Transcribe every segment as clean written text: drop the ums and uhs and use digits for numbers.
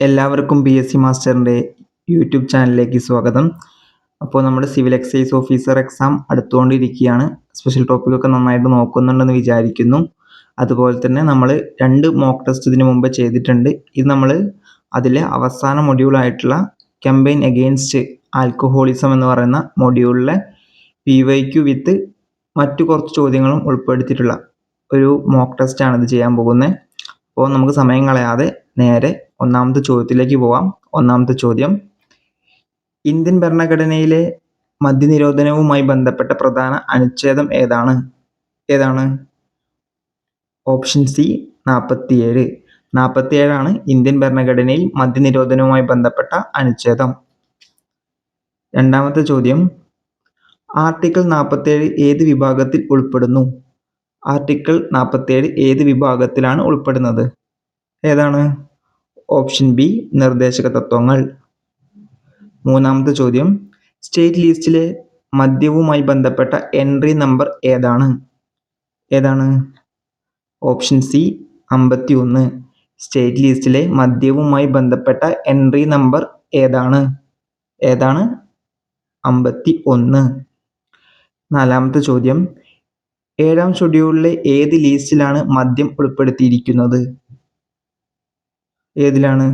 എല്ലാവർക്കും BSc മാസ്റ്ററിൻ്റെ YouTube ചാനലിലേക്ക് സ്വാഗതം. അപ്പോൾ നമ്മുടെ സിവിൽ എക്സൈസ് ഓഫീസർ എക്സാം അടുത്തുകൊണ്ടിരിക്കുകയാണ്. സ്പെഷ്യൽ ടോപ്പിക്കൊക്കെ നന്നായിട്ട് നോക്കുന്നുണ്ടെന്ന് വിചാരിക്കുന്നു. അതുപോലെ തന്നെ നമ്മൾ 2 മോക്ക് ടെസ്റ്റ് ഇതിന് മുമ്പ് ചെയ്തിട്ടുണ്ട്. ഇത് നമ്മൾ അതിലെ അവസാന മൊഡ്യൂളായിട്ടുള്ള ക്യാമ്പയിൻ എഗെയിൻസ്റ്റ് ആൽക്കഹോളിസം എന്ന് പറയുന്ന മൊഡ്യൂളിലെ PYQ വിത്ത് മറ്റു കുറച്ച് ചോദ്യങ്ങളും ഉൾപ്പെടുത്തിയിട്ടുള്ള ഒരു മോക്ക് ടെസ്റ്റാണ് ഇത് ചെയ്യാൻ പോകുന്നത്. അപ്പോൾ നമുക്ക് സമയം കളയാതെ നേരെ ഒന്നാമത്തെ ചോദ്യത്തിലേക്ക് പോവാം. ഒന്നാമത്തെ ചോദ്യം, ഇന്ത്യൻ ഭരണഘടനയിലെ മദ്യനിരോധനവുമായി ബന്ധപ്പെട്ട പ്രധാന അനുച്ഛേദം ഏതാണ്? Option C 47. 47 ഇന്ത്യൻ ഭരണഘടനയിൽ മദ്യനിരോധനവുമായി ബന്ധപ്പെട്ട അനുച്ഛേദം. രണ്ടാമത്തെ ചോദ്യം, ആർട്ടിക്കിൾ 47 ഏത് വിഭാഗത്തിൽ ഉൾപ്പെടുന്നു? ആർട്ടിക്കിൾ 47 ഏത് വിഭാഗത്തിലാണ് ഉൾപ്പെടുന്നത്? ഏതാണ്? ഓപ്ഷൻ ബി നിർദ്ദേശക തത്വങ്ങൾ. മൂന്നാമത്തെ ചോദ്യം, സ്റ്റേറ്റ് ലിസ്റ്റിലെ മദ്യവുമായി ബന്ധപ്പെട്ട എൻട്രി നമ്പർ ഏതാണ്? Option C 51. സ്റ്റേറ്റ് ലിസ്റ്റിലെ മദ്യവുമായി ബന്ധപ്പെട്ട എൻട്രി നമ്പർ ഏതാണ്? 51. നാലാമത്തെ ചോദ്യം, 7ാം ഷെഡ്യൂളിലെ ഏത് ലിസ്റ്റിലാണ് മദ്യം ഉൾപ്പെടുത്തിയിരിക്കുന്നത്? ഏതിലാണ്?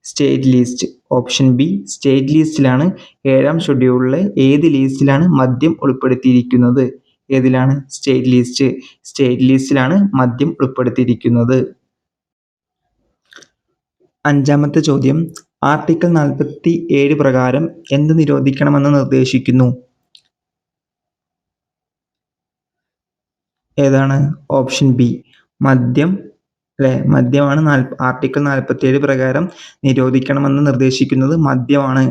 State list. Option B state ലിസ്റ്റിലാണ്. 7ാം ഷെഡ്യൂളിലെ ഏത് ലിസ്റ്റിലാണ് മദ്യം ഉൾപ്പെടുത്തിയിരിക്കുന്നത്? ഏതിലാണ്? State list. സ്റ്റേറ്റ് ലിസ്റ്റിലാണ് മദ്യം ഉൾപ്പെടുത്തിയിരിക്കുന്നത്. അഞ്ചാമത്തെ ചോദ്യം, ആർട്ടിക്കിൾ 47 പ്രകാരം എന്ത് നിരോധിക്കണമെന്ന് നിർദ്ദേശിക്കുന്നു? ഏതാണ്? Option B മദ്യമാണ്. ആർട്ടിക്കിൾ 47 പ്രകാരം നിരോധിക്കണമെന്ന് നിർദ്ദേശിക്കുന്നത് മദ്യമാണ്,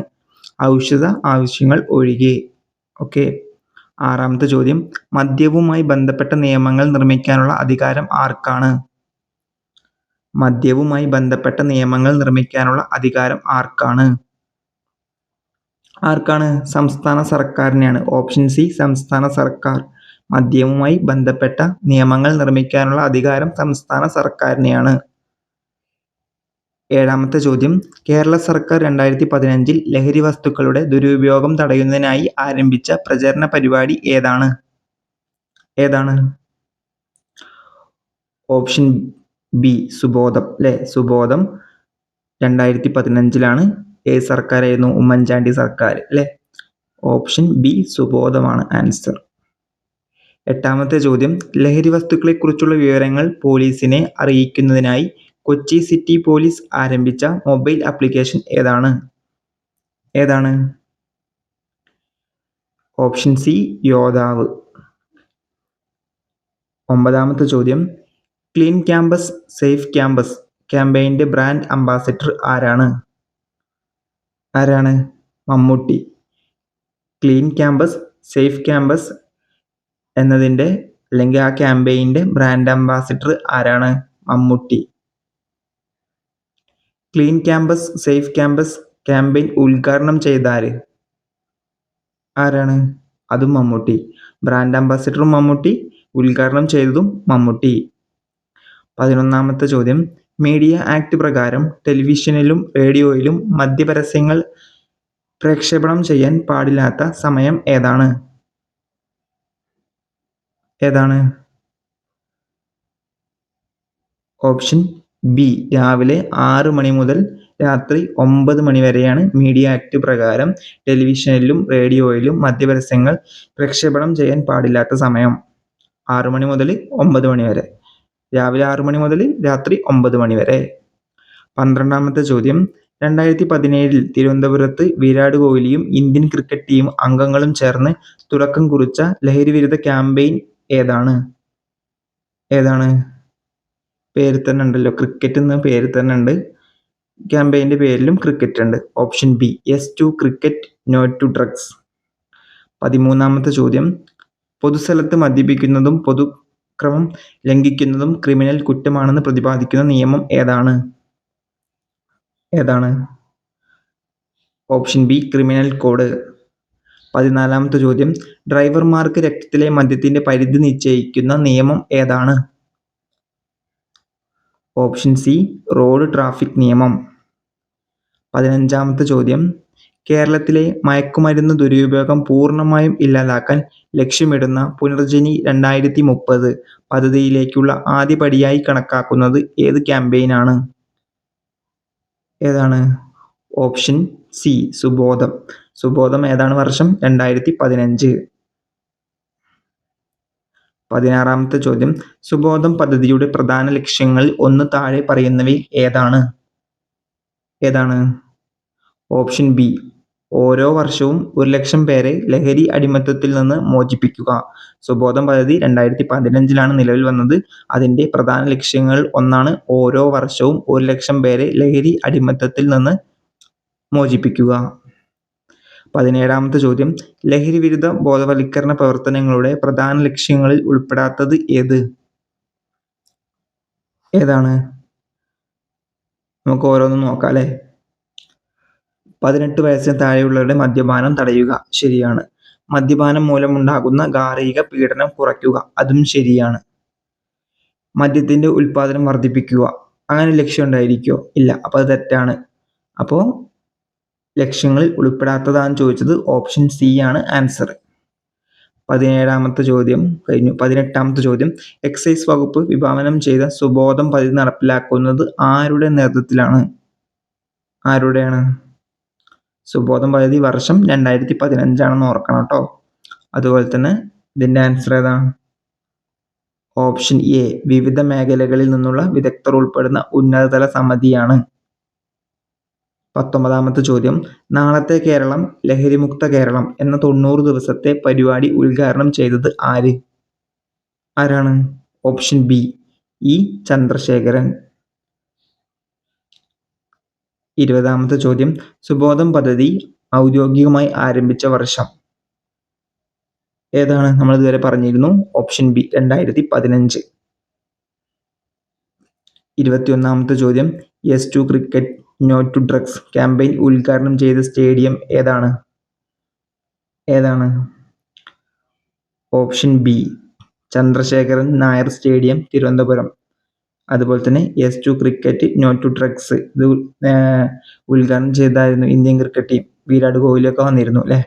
ഔഷധ ആവശ്യങ്ങൾ ഒഴികെ. ഓക്കെ. ആറാമത്തെ ചോദ്യം, മദ്യവുമായി ബന്ധപ്പെട്ട നിയമങ്ങൾ നിർമ്മിക്കാനുള്ള അധികാരം ആർക്കാണ്? മദ്യവുമായി ബന്ധപ്പെട്ട നിയമങ്ങൾ നിർമ്മിക്കാനുള്ള അധികാരം ആർക്കാണ്? സംസ്ഥാന സർക്കാരിനെയാണ്. ഓപ്ഷൻ സി സംസ്ഥാന സർക്കാർ. മദ്യവുമായി ബന്ധപ്പെട്ട നിയമങ്ങൾ നിർമ്മിക്കാനുള്ള അധികാരം സംസ്ഥാന സർക്കാരിനെയാണ്. ഏഴാമത്തെ ചോദ്യം, കേരള സർക്കാർ 2015 ലഹരി വസ്തുക്കളുടെ ദുരുപയോഗം തടയുന്നതിനായി ആരംഭിച്ച പ്രചരണ പരിപാടി ഏതാണ്? ഓപ്ഷൻ ബി സുബോധം. സുബോധം 2015 ഏത് സർക്കാരായിരുന്നു? ഉമ്മൻചാണ്ടി സർക്കാർ. ഓപ്ഷൻ ബി സുബോധമാണ് ആൻസർ. എട്ടാമത്തെ ചോദ്യം, ലഹരി വസ്തുക്കളെ കുറിച്ചുള്ള വിവരങ്ങൾ പോലീസിനെ അറിയിക്കുന്നതിനായി കൊച്ചി സിറ്റി പോലീസ് ആരംഭിച്ച മൊബൈൽ ആപ്ലിക്കേഷൻ ഏതാണ്? Option C Yodhav. ഒമ്പതാമത്തെ ചോദ്യം, ക്ലീൻ ക്യാമ്പസ് സേഫ് ക്യാമ്പസ് ക്യാമ്പയിന്റെ ബ്രാൻഡ് അംബാസിഡർ ആരാണ്? Mammootty. Clean campus safe campus എന്നതിൻ്റെ അല്ലെങ്കിൽ ആ ക്യാമ്പയിൻ്റെ ബ്രാൻഡ് അംബാസിഡർ ആരാണ്? Mammootty. Clean campus safe campus campaign ഉദ്ഘാടനം ചെയ്ത ആരാണ്? അതും മമ്മൂട്ടി. ബ്രാൻഡ് അംബാസിഡറും മമ്മൂട്ടി, ഉദ്ഘാടനം ചെയ്തതും മമ്മൂട്ടി. 11ാമത്തെ ചോദ്യം, മീഡിയ ആക്ട് പ്രകാരം ടെലിവിഷനിലും റേഡിയോയിലും മദ്യപരസ്യങ്ങൾ പ്രക്ഷേപണം ചെയ്യാൻ പാടില്ലാത്ത സമയം ഏതാണ്? ഓപ്ഷൻ ബി രാവിലെ 6 മണി മുതൽ രാത്രി 9 മണി വരെയാണ് മീഡിയ ആക്ട് പ്രകാരം ടെലിവിഷനിലും റേഡിയോയിലും മദ്യപരസ്യങ്ങൾ പ്രക്ഷേപണം ചെയ്യാൻ പാടില്ലാത്ത സമയം. 6 മണി മുതൽ 9 മണി വരെ. രാവിലെ 6 മണി മുതൽ രാത്രി 9 മണി വരെ. 12ാമത്തെ ചോദ്യം, 2017 തിരുവനന്തപുരത്ത് വിരാട് കോഹ്ലിയും ഇന്ത്യൻ ക്രിക്കറ്റ് ടീം അംഗങ്ങളും ചേർന്ന് തുടക്കം കുറിച്ച ലഹരി വിരുദ്ധ ക്യാമ്പയിൻ ഏതാണ്? പേര് തന്നെ ഉണ്ടല്ലോ, ക്രിക്കറ്റ് എന്ന പേര് തന്നെ ഉണ്ട്. ക്യാമ്പയിൻ്റെ പേരിലും ക്രിക്കറ്റ് ഉണ്ട്. Option B yes to cricket, no to drugs. 13ാമത്തെ ചോദ്യം, പൊതുസ്ഥലത്ത് മദ്യപിക്കുന്നതും പൊതുക്രമം ലംഘിക്കുന്നതും ക്രിമിനൽ കുറ്റമാണെന്ന് പ്രതിപാദിക്കുന്ന നിയമം ഏതാണ്? Option B criminal code. 14ാമത്തെ ചോദ്യം, ഡ്രൈവർമാർക്ക് രക്തത്തിലെ മദ്യത്തിന്റെ പരിധി നിശ്ചയിക്കുന്ന നിയമം ഏതാണ്? ഓപ്ഷൻ സി റോഡ് ട്രാഫിക് നിയമം. 15ാമത്തെ ചോദ്യം, കേരളത്തിലെ മയക്കുമരുന്ന് ദുരുപയോഗം പൂർണ്ണമായും ഇല്ലാതാക്കാൻ ലക്ഷ്യമിടുന്ന പുനർജനി 2030 പദ്ധതിയിലേക്കുള്ള ആദ്യപടിയായി കണക്കാക്കുന്നത് ഏത് ക്യാമ്പയിനാണ്? ഏതാണ്? ഓപ്ഷൻ സി സുബോധം. സുബോധം ഏതാണ് വർഷം? 2015. 16ാമത്തെ ചോദ്യം, സുബോധം പദ്ധതിയുടെ പ്രധാന ലക്ഷ്യങ്ങളിൽ ഒന്ന് താഴെ പറയുന്നവയിൽ ഏതാണ്? ഓപ്ഷൻ ബി ഓരോ വർഷവും 1,00,000 പേരെ ലഹരി അടിമത്തത്തിൽ നിന്ന് മോചിപ്പിക്കുക. സുബോധം പദ്ധതി 2015 നിലവിൽ വന്നത്. അതിന്റെ പ്രധാന ലക്ഷ്യങ്ങൾ ഒന്നാണ് ഓരോ വർഷവും 1,00,000 പേരെ ലഹരി അടിമത്തത്തിൽ നിന്ന് മോചിപ്പിക്കുക. 17ാമത്തെ ചോദ്യം, ലഹരി വിരുദ്ധ ബോധവൽക്കരണ പ്രവർത്തനങ്ങളുടെ പ്രധാന ലക്ഷ്യങ്ങളിൽ ഉൾപ്പെടാത്തത് ഏതാണ്? നമുക്ക് ഓരോന്നും നോക്കാം അല്ലേ. 18 വയസ്സിന് താഴെയുള്ളവരുടെ മദ്യപാനം തടയുക, ശരിയാണ്. മദ്യപാനം മൂലമുണ്ടാകുന്ന ഗാർഹിക പീഡനം കുറയ്ക്കുക, അതും ശരിയാണ്. മദ്യത്തിന്റെ ഉൽപാദനം വർദ്ധിപ്പിക്കുക, അങ്ങനെ ലക്ഷ്യം ഉണ്ടായിരിക്കോ? ഇല്ല, അപ്പോൾ അത് തെറ്റാണ്. അപ്പോൾ ലക്ഷ്യങ്ങളിൽ ഉൾപ്പെടാത്തതാണ് ചോദിച്ചത്. ഓപ്ഷൻ സി ആണ് ആൻസർ. 17ാമത്തെ ചോദ്യം കഴിഞ്ഞു. 18ാമത്തെ ചോദ്യം, എക്സൈസ് വകുപ്പ് വിഭാവനം ചെയ്ത സുബോധം പദ്ധതി നടപ്പിലാക്കുന്നത് ആരുടെ നേതൃത്വത്തിലാണ്? ആരുടെയാണ്? സുബോധം പദ്ധതി വർഷം 2015 ഓർക്കണം കേട്ടോ. അതുപോലെ തന്നെ ഇതിന്റെ ആൻസർ ഏതാണ്? ഓപ്ഷൻ എ വിവിധ മേഖലകളിൽ നിന്നുള്ള വിദഗ്ധർ ഉൾപ്പെടുന്ന ഉന്നതതല സമിതിയാണ്. 19ാമത്തെ ചോദ്യം, നാളത്തെ കേരളം ലഹരിമുക്ത കേരളം എന്ന 90 ദിവസത്തെ പരിപാടി ഉദ്ഘാടനം ചെയ്തത് ആരാണ്? Option B E Chandrasekharan. 20ാമത്തെ ചോദ്യം, സുബോധം പദ്ധതി ഔദ്യോഗികമായി ആരംഭിച്ച വർഷം ഏതാണ്? നമ്മൾ ഇതുവരെ പറഞ്ഞിരുന്നു. Option B 2015. 21ാമത്തെ ചോദ്യം, yes to cricket no to drugs campaign ഉദ്ഘാടനം ചെയ്ത സ്റ്റേഡിയം ഏതാണ്? Option B Chandrasekharan Nair stadium, Thiruvananthapuram. അതുപോലെ തന്നെ yes to cricket no to drugs ഇത് ഉദ്ഘാടനം ചെയ്തായിരുന്നു ഇന്ത്യൻ ക്രിക്കറ്റ് ടീം. വിരാട് കോഹ്ലിയൊക്കെ വന്നിരുന്നു അല്ലേ.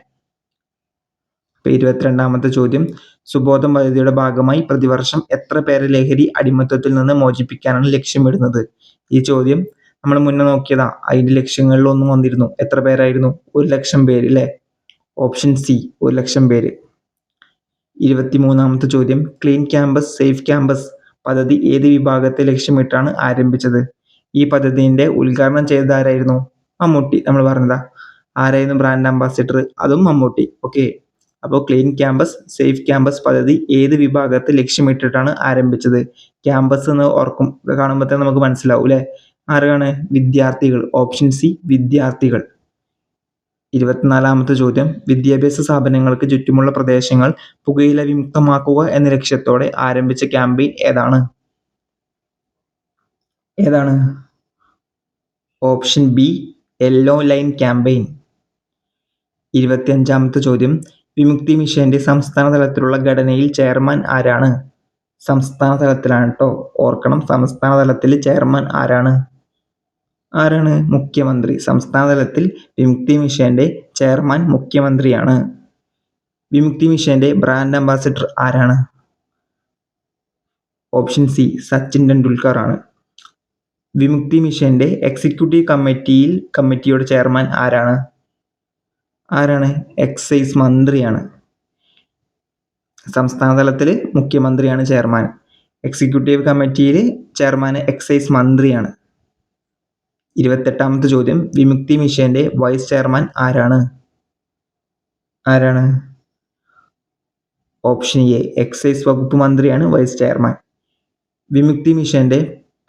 22ാമത്തെ ചോദ്യം, സുബോധം പദ്ധതിയുടെ ഭാഗമായി പ്രതിവർഷം എത്ര പേരെ ലഹരി അടിമത്തത്തിൽ നിന്ന് മോചിപ്പിക്കാനാണ് ലക്ഷ്യമിടുന്നത്? ഈ ചോദ്യം നമ്മൾ മുന്നേ നോക്കിയതാ. അതിന്റെ ലക്ഷ്യങ്ങളിൽ ഒന്നും വന്നിരുന്നു. എത്ര പേരായിരുന്നു? 1,00,000 പേര് അല്ലേ. ഓപ്ഷൻ സി 1,00,000 പേര്. 23ാമത്തെ ചോദ്യം, ക്ലീൻ ക്യാമ്പസ് സേഫ് ക്യാമ്പസ് പദ്ധതി ഏത് വിഭാഗത്തെ ലക്ഷ്യമിട്ടാണ് ആരംഭിച്ചത്? ഈ പദ്ധതിന്റെ ഉദ്ഘാടനം ചെയ്തത് ആരായിരുന്നു? മമ്മൂട്ടി. നമ്മൾ പറഞ്ഞതാ. ആരായിരുന്നു ബ്രാൻഡ് അംബാസിഡർ? അതും മമ്മൂട്ടി. ഓക്കെ. അപ്പോൾ ക്ലീൻ ക്യാമ്പസ് സേഫ് ക്യാമ്പസ് പദ്ധതി ഏത് വിഭാഗത്തെ ലക്ഷ്യമിട്ടിട്ടാണ് ആരംഭിച്ചത്? ക്യാമ്പസ് എന്ന് കാണുമ്പോഴത്തേക്ക് നമുക്ക് മനസ്സിലാവും അല്ലേ. ആരാണ്? വിദ്യാർത്ഥികൾ. ഓപ്ഷൻ സി വിദ്യാർത്ഥികൾ. 24ാമത്തെ ചോദ്യം, വിദ്യാഭ്യാസ സ്ഥാപനങ്ങൾക്ക് ചുറ്റുമുള്ള പ്രദേശങ്ങൾ പുകയില വിമുക്തമാക്കുക എന്ന ലക്ഷ്യത്തോടെ ആരംഭിച്ച ക്യാമ്പയിൻ ഏതാണ്? Option B yellow line campaign. 25ാമത്തെ ചോദ്യം, വിമുക്തി മിഷന്റെ സംസ്ഥാന തലത്തിലുള്ള ഘടനയിൽ ചെയർമാൻ ആരാണ്? സംസ്ഥാന തലത്തിലാണ് കേട്ടോ, ഓർക്കണം. സംസ്ഥാന തലത്തിൽ ചെയർമാൻ ആരാണ്? മുഖ്യമന്ത്രി. സംസ്ഥാന തലത്തിൽ വിമുക്തി മിഷന്റെ ചെയർമാൻ മുഖ്യമന്ത്രിയാണ്. വിമുക്തി മിഷന്റെ ബ്രാൻഡ് അംബാസിഡർ ആരാണ്? ഓപ്ഷൻ സി സച്ചിൻ ടെണ്ടുൽക്കർ ആണ്. വിമുക്തി മിഷന്റെ എക്സിക്യൂട്ടീവ് കമ്മിറ്റിയുടെ ചെയർമാൻ ആരാണ്? എക്സൈസ് മന്ത്രിയാണ്. സംസ്ഥാന തലത്തിൽ മുഖ്യമന്ത്രിയാണ് ചെയർമാൻ. എക്സിക്യൂട്ടീവ് കമ്മിറ്റിയിൽ ചെയർമാൻ എക്സൈസ് മന്ത്രിയാണ്. 28ാമത്തെ ചോദ്യം, വിമുക്തി മിഷന്റെ വൈസ് ചെയർമാൻ ആരാണ്? ഓപ്ഷൻ എ എക്സൈസ് വകുപ്പ് മന്ത്രിയാണ് വൈസ് ചെയർമാൻ. വിമുക്തി മിഷന്റെ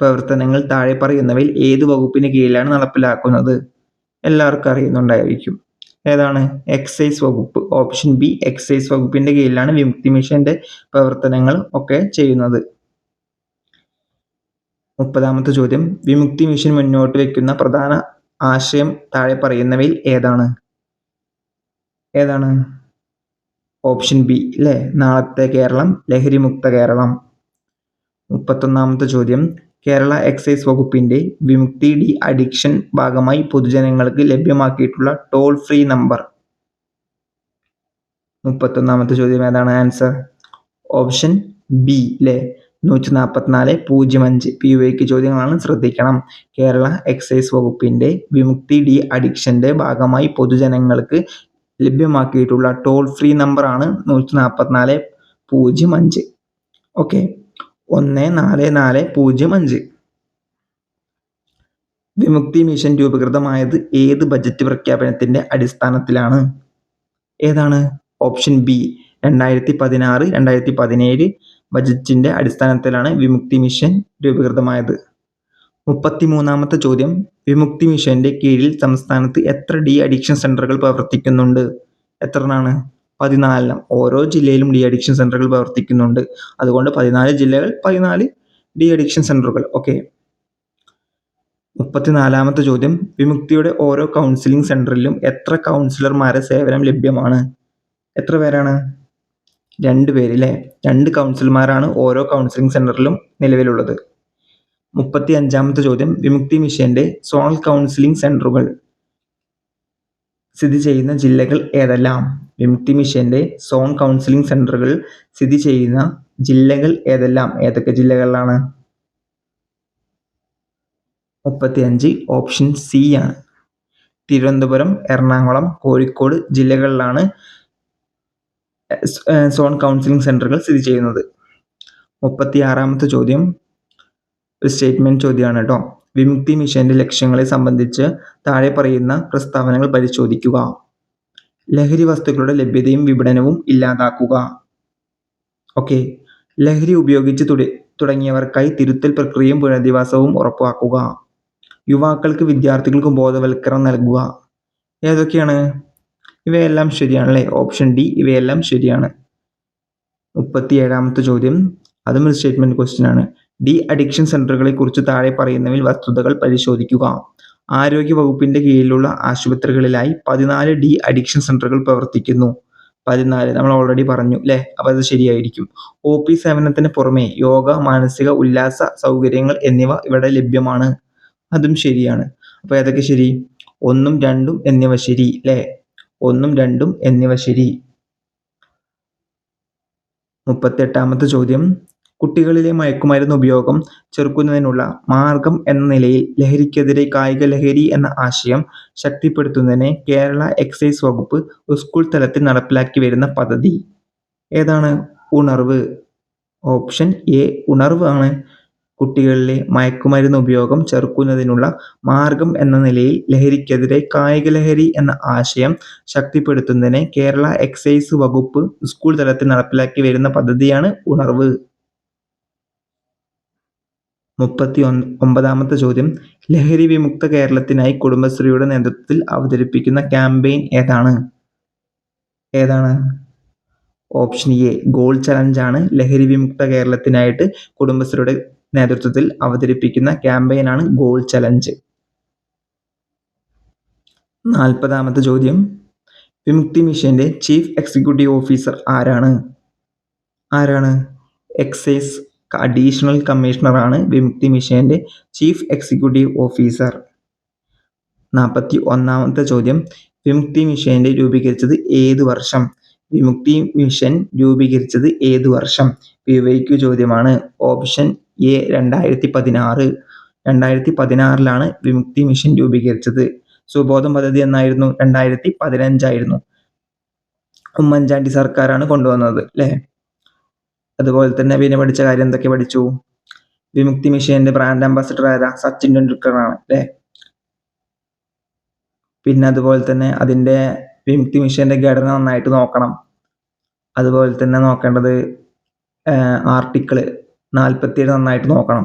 പ്രവർത്തനങ്ങൾ താഴെ പറയുന്നവയിൽ ഏത് വകുപ്പിന് കീഴിലാണ് നടപ്പിലാക്കുന്നത്? എല്ലാവർക്കും അറിയുന്നുണ്ടായിരിക്കും. ഏതാണ്? എക്സൈസ് വകുപ്പ്. ഓപ്ഷൻ ബി എക്സൈസ് വകുപ്പിന്റെ കീഴിലാണ് വിമുക്തി മിഷന്റെ പ്രവർത്തനങ്ങൾ ഒക്കെ ചെയ്യുന്നത്. 30ാമത്തെ ചോദ്യം, വിമുക്തി മിഷൻ മുന്നോട്ട് വയ്ക്കുന്ന പ്രധാന ആശയം താഴെ പറയുന്നവയിൽ ഏതാണ്? ഓപ്ഷൻ ബി അല്ലേ, നാളത്തെ കേരളം ലഹരിമുക്ത കേരളം. 31ാമത്തെ ചോദ്യം, കേരള എക്സൈസ് വകുപ്പിന്റെ വിമുക്തി ഡി അഡിക്ഷൻ ഭാഗമായി പൊതുജനങ്ങൾക്ക് ലഭ്യമാക്കിയിട്ടുള്ള ടോൾ ഫ്രീ നമ്പർ? 31ാമത്തെ ചോദ്യം ഏതാണ് ആൻസർ? ഓപ്ഷൻ ബി അല്ലേ, 14405. PUIQ ചോദ്യങ്ങളാണ്, ശ്രദ്ധിക്കണം. കേരള എക്സൈസ് വകുപ്പിന്റെ വിമുക്തി ഡി അഡിക്ഷന്റെ ഭാഗമായി പൊതുജനങ്ങൾക്ക് ലഭ്യമാക്കിയിട്ടുള്ള ടോൾ ഫ്രീ നമ്പർ ആണ് 14405. ഓക്കെ, 14405. വിമുക്തി മിഷൻ രൂപീകൃതമായത് ഏത് ബജറ്റ് പ്രഖ്യാപനത്തിന്റെ അടിസ്ഥാനത്തിലാണ്? ഏതാണ്? ഓപ്ഷൻ ബി, 2016-2017 ബജറ്റിന്റെ അടിസ്ഥാനത്തിലാണ് വിമുക്തി മിഷൻ രൂപീകൃതമായത്. 33ാമത്തെ ചോദ്യം, വിമുക്തി മിഷന്റെ കീഴിൽ സംസ്ഥാനത്ത് എത്ര ഡി അഡിക്ഷൻ സെന്ററുകൾ പ്രവർത്തിക്കുന്നുണ്ട്? എത്രണ്ണാണ്? 14. ഓരോ ജില്ലയിലും ഡി അഡിക്ഷൻ സെന്ററുകൾ പ്രവർത്തിക്കുന്നുണ്ട്. അതുകൊണ്ട് 14 ജില്ലകൾ, 14 ഡി അഡിക്ഷൻ സെന്ററുകൾ. ഓക്കെ. 34ാമത്തെ ചോദ്യം, വിമുക്തിയുടെ ഓരോ കൗൺസിലിംഗ് സെന്ററിലും എത്ര കൗൺസിലർമാരെ സേവനം ലഭ്യമാണ്? എത്ര പേരാണ്? 2 പേര് അല്ലേ. 2 കൗൺസിലർമാരാണ് ഓരോ കൗൺസിലിംഗ് സെന്ററിലും നിലവിലുള്ളത്. 35ാമത്തെ ചോദ്യം, വിമുക്തി മിഷന്റെ സോണൽ കൗൺസിലിംഗ് സെന്ററുകൾ സ്ഥിതി ചെയ്യുന്ന ജില്ലകൾ ഏതെല്ലാം? വിമുക്തി മിഷന്റെ സോൺ കൗൺസിലിംഗ് സെന്ററുകൾ സ്ഥിതി ചെയ്യുന്ന ജില്ലകൾ ഏതെല്ലാം? ഏതൊക്കെ ജില്ലകളിലാണ്? 35 ഓപ്ഷൻ സി ആണ്. തിരുവനന്തപുരം, എറണാകുളം, കോഴിക്കോട് ജില്ലകളിലാണ് സോൺ കൗൺസിലിംഗ് സെന്ററുകൾ സ്ഥിതി ചെയ്യുന്നത്. 36ാമത്തെ ചോദ്യം ഒരു സ്റ്റേറ്റ്മെന്റ് ചോദ്യമാണ് കേട്ടോ. വിമുക്തി മിഷന്റെ ലക്ഷ്യങ്ങളെ സംബന്ധിച്ച് താഴെ പറയുന്ന പ്രസ്താവനകൾ പരിശോധിക്കുക. ലഹരി വസ്തുക്കളുടെ ലഭ്യതയും വിപണനവും ഇല്ലാതാക്കുക. ഓക്കെ. ലഹരി ഉപയോഗിച്ച് തുടങ്ങിയവർക്കായി തിരുത്തൽ പ്രക്രിയയും പുനരധിവാസവും ഉറപ്പാക്കുക. യുവാക്കൾക്ക് വിദ്യാർത്ഥികൾക്ക് ബോധവൽക്കരണം നൽകുക. ഏതൊക്കെയാണ്? ഇവയെല്ലാം ശരിയാണല്ലേ. ഓപ്ഷൻ ഡി, ഇവയെല്ലാം ശരിയാണ്. 37ാമത്തെ ചോദ്യം അതും ഒരു സ്റ്റേറ്റ്മെന്റ് ക്വസ്റ്റ്യൻ ആണ്. ഡി അഡിക്ഷൻ സെന്ററുകളെ കുറിച്ച് താഴെ പറയുന്നവയിൽ വസ്തുതകൾ പരിശോധിക്കുക. ആരോഗ്യ വകുപ്പിന്റെ കീഴിലുള്ള ആശുപത്രികളിലായി 14 ഡി അഡിക്ഷൻ സെന്ററുകൾ പ്രവർത്തിക്കുന്നു. 14 നമ്മൾ ഓൾറെഡി പറഞ്ഞു അല്ലേ, അപ്പൊ അത് ശരിയായിരിക്കും. OP സേവനത്തിന് പുറമെ യോഗ, മാനസിക ഉല്ലാസ സൗകര്യങ്ങൾ എന്നിവ ഇവിടെ ലഭ്യമാണ്. അതും ശരിയാണ്. അപ്പൊ ഏതൊക്കെ ശരി? 1ഉം 2ഉം എന്നിവ ശരി അല്ലേ. 1ഉം 2ഉം എന്നിവ ശരി. 38ാമത്തെ ചോദ്യം, കുട്ടികളിലെ മയക്കുമരുന്ന് ഉപയോഗം ചെറുക്കുന്നതിനുള്ള മാർഗം എന്ന നിലയിൽ ലഹരിക്കെതിരെ കായിക ലഹരി എന്ന ആശയം ശക്തിപ്പെടുത്തുന്നതിന് കേരള എക്സൈസ് വകുപ്പ് സ്കൂൾ തലത്തിൽ നടപ്പിലാക്കി വരുന്ന പദ്ധതി ഏതാണ്? ഉണർവ്. ഓപ്ഷൻ എ, ഉണർവ് ആണ്. കുട്ടികളിലെ മയക്കുമരുന്ന് ഉപയോഗം ചെറുക്കുന്നതിനുള്ള മാർഗം എന്ന നിലയിൽ ലഹരിക്കെതിരെ കായിക ലഹരി എന്ന ആശയം ശക്തിപ്പെടുത്തുന്നതിന് കേരള എക്സൈസ് വകുപ്പ് സ്കൂൾ തലത്തിൽ നടപ്പിലാക്കി വരുന്ന പദ്ധതിയാണ് ഉണർവ്. 39ാമത്തെ ചോദ്യം, ലഹരി വിമുക്ത കേരളത്തിനായി കുടുംബശ്രീയുടെ നേതൃത്വത്തിൽ അവതരിപ്പിക്കുന്ന ക്യാമ്പയിൻ ഏതാണ്? ഏതാണ്? ഓപ്ഷൻ എ, ഗോൾ ചലഞ്ച് ആണ്. ലഹരി വിമുക്ത കേരളത്തിനായിട്ട് കുടുംബശ്രീയുടെ നേതൃത്വത്തിൽ അവതരിപ്പിക്കുന്ന ക്യാമ്പയിൻ ആണ് ഗോൾ ചലഞ്ച്. 40ാമത്തെ ചോദ്യം, വിമുക്തി മിഷന്റെ ചീഫ് എക്സിക്യൂട്ടീവ് ഓഫീസർ ആരാണ്? ആരാണ്? എക്സൈസ് അഡീഷണൽ കമ്മീഷണർ ആണ് വിമുക്തി മിഷന്റെ ചീഫ് എക്സിക്യൂട്ടീവ് ഓഫീസർ. 41ാമത്തെ ചോദ്യം, വിമുക്തി മിഷന്റെ രൂപീകരിച്ചത് ഏത് വർഷം? വിമുക്തി മിഷൻ രൂപീകരിച്ചത് ഏത് വർഷം? PUIQ ചോദ്യമാണ്. Option A, 2016. 2016ലാണ് വിമുക്തി മിഷൻ രൂപീകരിച്ചത്. സുബോധം പദ്ധതി എന്നായിരുന്നു? 2015 ഉമ്മൻചാണ്ടി സർക്കാരാണ് കൊണ്ടുവന്നത് അല്ലേ. അതുപോലെ തന്നെ പിന്നെ പഠിച്ച കാര്യം എന്തൊക്കെ പഠിച്ചു? വിമുക്തി മിഷന്റെ ബ്രാൻഡ് അംബാസിഡർ ആരാ? സച്ചിൻ ടെണ്ടുൽക്കർ ആണ് അല്ലേ. പിന്നെ അതുപോലെ തന്നെ അതിന്റെ വിമുക്തി മിഷന്റെ ഘടന നന്നായിട്ട് നോക്കണം. അതുപോലെ തന്നെ നോക്കേണ്ടത് ആർട്ടിക്കിള് 47 നന്നായിട്ട് നോക്കണം.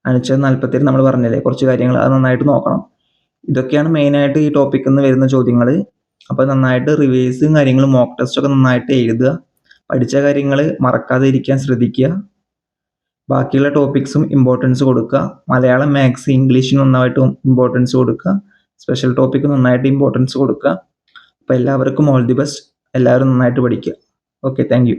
അനുച്ഛേദം 47 നമ്മൾ പറഞ്ഞില്ലേ കുറച്ച് കാര്യങ്ങൾ, അത് നന്നായിട്ട് നോക്കണം. ഇതൊക്കെയാണ് മെയിനായിട്ട് ഈ ടോപ്പിക്കിൽ നിന്ന് വരുന്ന ചോദ്യങ്ങൾ. അപ്പോൾ നന്നായിട്ട് റിവൈസും കാര്യങ്ങളും മോക്ക് ടെസ്റ്റ് ഒക്കെ നന്നായിട്ട് എഴുതുക. പഠിച്ച കാര്യങ്ങൾ മറക്കാതെ ഇരിക്കാൻ ശ്രദ്ധിക്കുക. ബാക്കിയുള്ള ടോപ്പിക്സും ഇമ്പോർട്ടൻസ് കൊടുക്കുക. മലയാളം, മാത്സ്, ഇംഗ്ലീഷിന് നന്നായിട്ടും ഇമ്പോർട്ടൻസ് കൊടുക്കുക. സ്പെഷ്യൽ ടോപ്പിക്ക് നന്നായിട്ട് ഇമ്പോർട്ടൻസ് കൊടുക്കുക. അപ്പോൾ എല്ലാവർക്കും ഓൾ ദി ബെസ്റ്റ്. എല്ലാവരും നന്നായിട്ട് പഠിക്കുക. Okay, thank you.